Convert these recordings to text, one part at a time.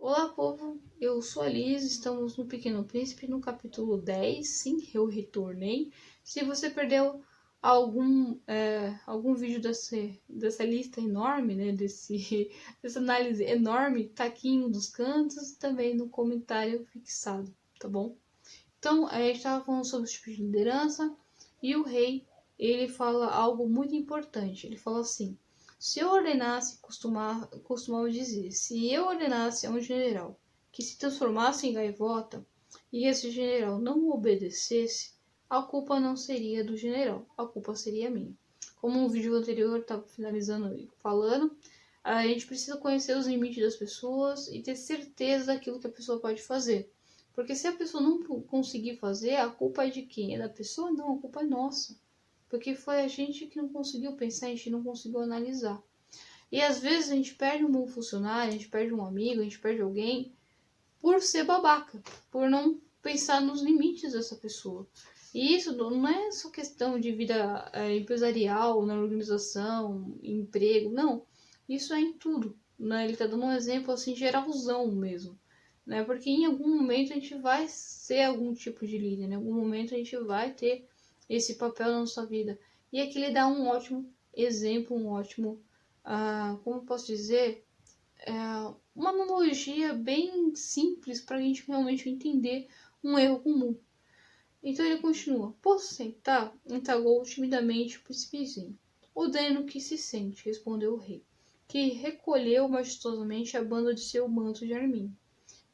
Olá, povo, eu sou a Liz, estamos no Pequeno Príncipe, no capítulo 10, sim, eu retornei. Se você perdeu algum vídeo dessa lista enorme, né, dessa análise enorme, tá aqui em um dos cantos e também no comentário fixado, tá bom? Então, a gente estava falando sobre os tipos de liderança e o rei, ele fala algo muito importante, ele fala assim: se eu ordenasse, costumava dizer, se eu ordenasse a um general que se transformasse em gaivota e esse general não obedecesse, a culpa não seria do general, a culpa seria minha. Como o vídeo anterior estava finalizando e falando, a gente precisa conhecer os limites das pessoas e ter certeza daquilo que a pessoa pode fazer. Porque se a pessoa não conseguir fazer, a culpa é de quem? É da pessoa? Não, a culpa é nossa. Porque foi a gente que não conseguiu pensar, a gente não conseguiu analisar. E às vezes a gente perde um bom funcionário, a gente perde um amigo, a gente perde alguém por ser babaca, por não pensar nos limites dessa pessoa. E isso não é só questão de vida empresarial, na organização, emprego, não. Isso é em tudo. Né? Ele está dando um exemplo assim geralzão mesmo. Né? Porque em algum momento a gente vai ser algum tipo de líder, né? Em algum momento a gente vai ter esse papel na nossa vida. E aqui ele dá um ótimo exemplo, um ótimo, como eu posso dizer, uma analogia bem simples para a gente realmente entender um erro comum. Então ele continua: posso sentar? Indagou timidamente o príncipezinho. Ordeno que se sente, respondeu o rei, que recolheu majestosamente a banda de seu manto de arminho.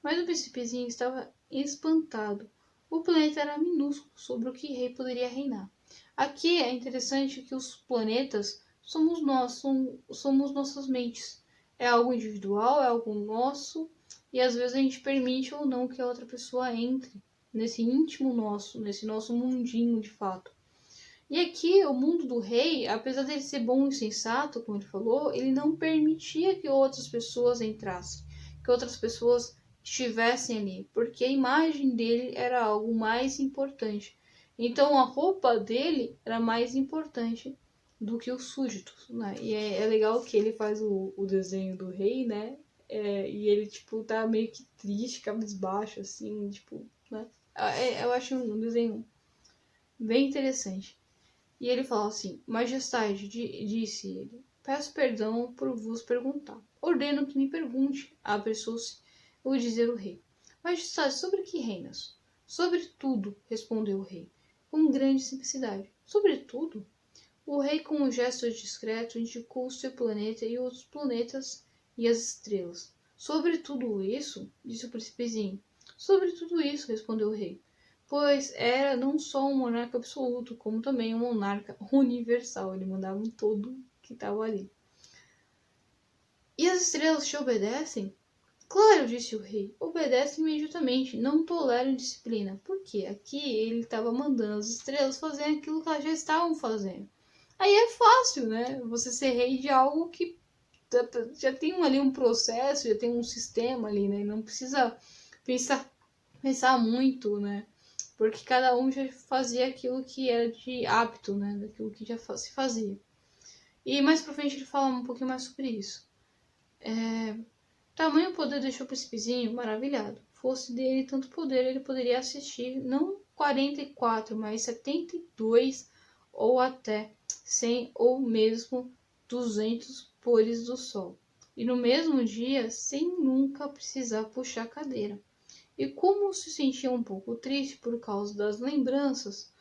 Mas o príncipezinho estava espantado. O planeta era minúsculo sobre o que rei poderia reinar. Aqui é interessante que os planetas somos nós, somos nossas mentes. É algo individual, é algo nosso, e às vezes a gente permite ou não que a outra pessoa entre nesse íntimo nosso, nesse nosso mundinho de fato. E aqui, o mundo do rei, apesar dele ser bom e sensato, como ele falou, ele não permitia que outras pessoas entrassem, que outras pessoas estivessem ali, porque a imagem dele era algo mais importante. Então a roupa dele era mais importante do que os súditos, né? E é legal que ele faz o desenho do rei, né? E ele, tipo, tá meio que triste, cabisbaixo, assim, tipo, né? Eu acho um desenho bem interessante. E ele fala assim: Majestade, disse ele, peço perdão por vos perguntar. Ordeno que me pergunte, apressou-se o dizer o rei. Majestade, sobre que reinas? Sobre tudo, respondeu o rei, com grande simplicidade. Sobre tudo? O rei, com um gesto discreto, indicou o seu planeta e os planetas e as estrelas. Sobre tudo isso, disse o príncipezinho. Sobre tudo isso, respondeu o rei, pois era não só um monarca absoluto, como também um monarca universal. Ele mandava em todo que estava ali. E as estrelas te obedecem? Claro, disse o rei, obedecem imediatamente, não toleram indisciplina. Por quê? Aqui ele estava mandando as estrelas fazerem aquilo que elas já estavam fazendo. Aí é fácil, né? Você ser rei de algo que já tem ali um processo, já tem um sistema ali, né? Não precisa pensar muito, né? Porque cada um já fazia aquilo que era de hábito, né? Daquilo que já se fazia. E mais pra frente ele fala um pouquinho mais sobre isso. Tamanho poder deixou o príncipezinho maravilhado. Fosse dele tanto poder, ele poderia assistir não 44, mas 72 ou até 100 ou mesmo 200 pores do sol. E no mesmo dia, sem nunca precisar puxar a cadeira. E como se sentia um pouco triste por causa das lembranças,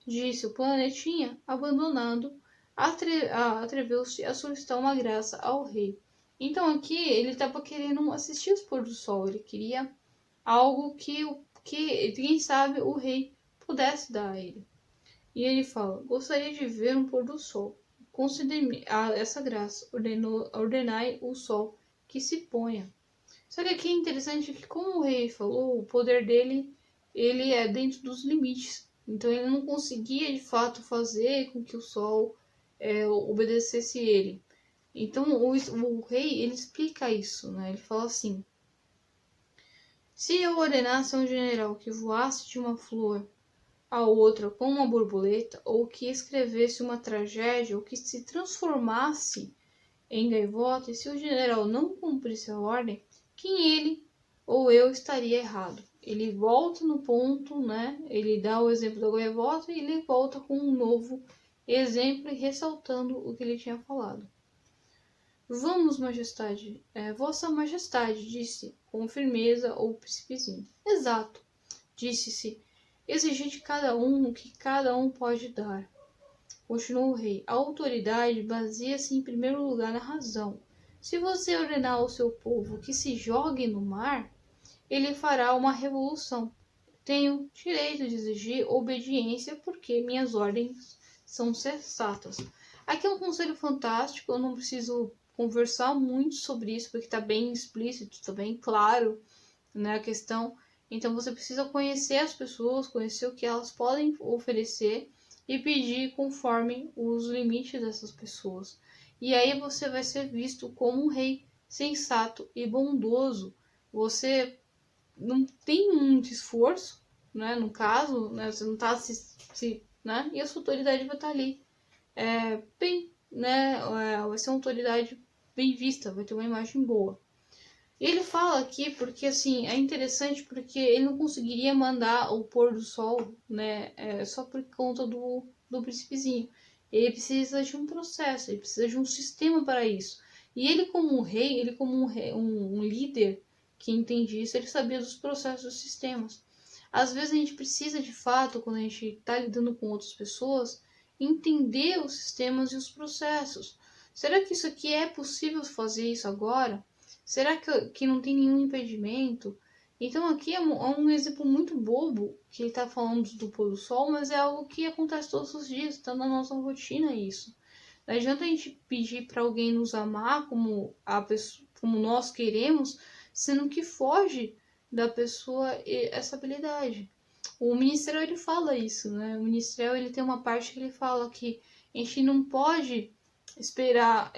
disse o planetinha, abandonado, atreveu-se a solicitar uma graça ao rei. Então aqui ele estava querendo assistir os pôr do sol, ele queria algo que quem sabe o rei pudesse dar a ele. E ele fala: gostaria de ver um pôr do sol. Concedei-me essa graça, ordenai o sol que se ponha. Só que aqui é interessante que, como o rei falou, o poder dele ele é dentro dos limites. Então ele não conseguia de fato fazer com que o sol obedecesse ele. Então o rei ele explica isso, né? Ele fala assim: se eu ordenasse a um general que voasse de uma flor a outra como uma borboleta, ou que escrevesse uma tragédia, ou que se transformasse em gaivota, e se o general não cumprisse a ordem, quem ele ou eu estaria errado. Ele volta no ponto, né? Ele dá o exemplo da gaivota e ele volta com um novo exemplo e ressaltando o que ele tinha falado. Vamos, majestade. Vossa majestade, disse com firmeza o príncipezinho. Exato, disse-se. Exigir de cada um o que cada um pode dar. Continuou o rei. A autoridade baseia-se em primeiro lugar na razão. Se você ordenar ao seu povo que se jogue no mar, ele fará uma revolução. Tenho direito de exigir obediência porque minhas ordens são sensatas. Aqui é um conselho fantástico, eu não preciso conversar muito sobre isso porque está bem explícito, está bem claro, né, a questão. Então você precisa conhecer as pessoas, conhecer o que elas podem oferecer e pedir conforme os limites dessas pessoas. E aí você vai ser visto como um rei sensato e bondoso. Você não tem muito esforço, né? No caso, né? Você não está né? E a sua autoridade vai estar ali, bem, né? Vai ser uma autoridade bem vista, vai ter uma imagem boa. E ele fala aqui porque, assim, é interessante porque ele não conseguiria mandar o pôr do sol, né, só por conta do príncipezinho. Ele precisa de um processo, ele precisa de um sistema para isso. E ele como um rei, ele como um líder que entende isso, ele sabia dos processos, dos sistemas. Às vezes a gente precisa, de fato, quando a gente está lidando com outras pessoas, entender os sistemas e os processos. Será que isso aqui é possível fazer isso agora? Será que não tem nenhum impedimento? Então aqui é um exemplo muito bobo que ele está falando do pôr do sol, mas é algo que acontece todos os dias, está na nossa rotina isso. Não adianta a gente pedir para alguém nos amar como como nós queremos, sendo que foge da pessoa essa habilidade. O ministério ele fala isso, né? O ministério ele tem uma parte que ele fala que a gente não pode esperar.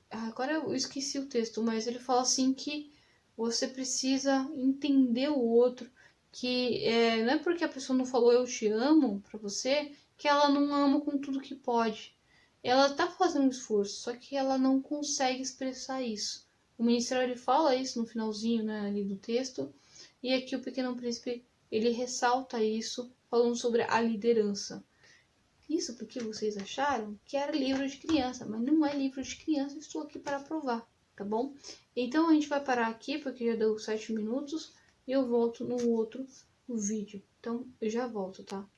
Agora eu esqueci o texto, mas ele fala assim que você precisa entender o outro, que não é porque a pessoa não falou eu te amo pra você, que ela não ama com tudo que pode. Ela tá fazendo um esforço, só que ela não consegue expressar isso. O ministério ele fala isso no finalzinho, né, ali do texto, e aqui o Pequeno Príncipe ele ressalta isso, falando sobre a liderança. Isso porque vocês acharam que era livro de criança, mas não é livro de criança, estou aqui para provar, tá bom? Então a gente vai parar aqui porque já deu 7 minutos e eu volto no outro vídeo. Então eu já volto, tá?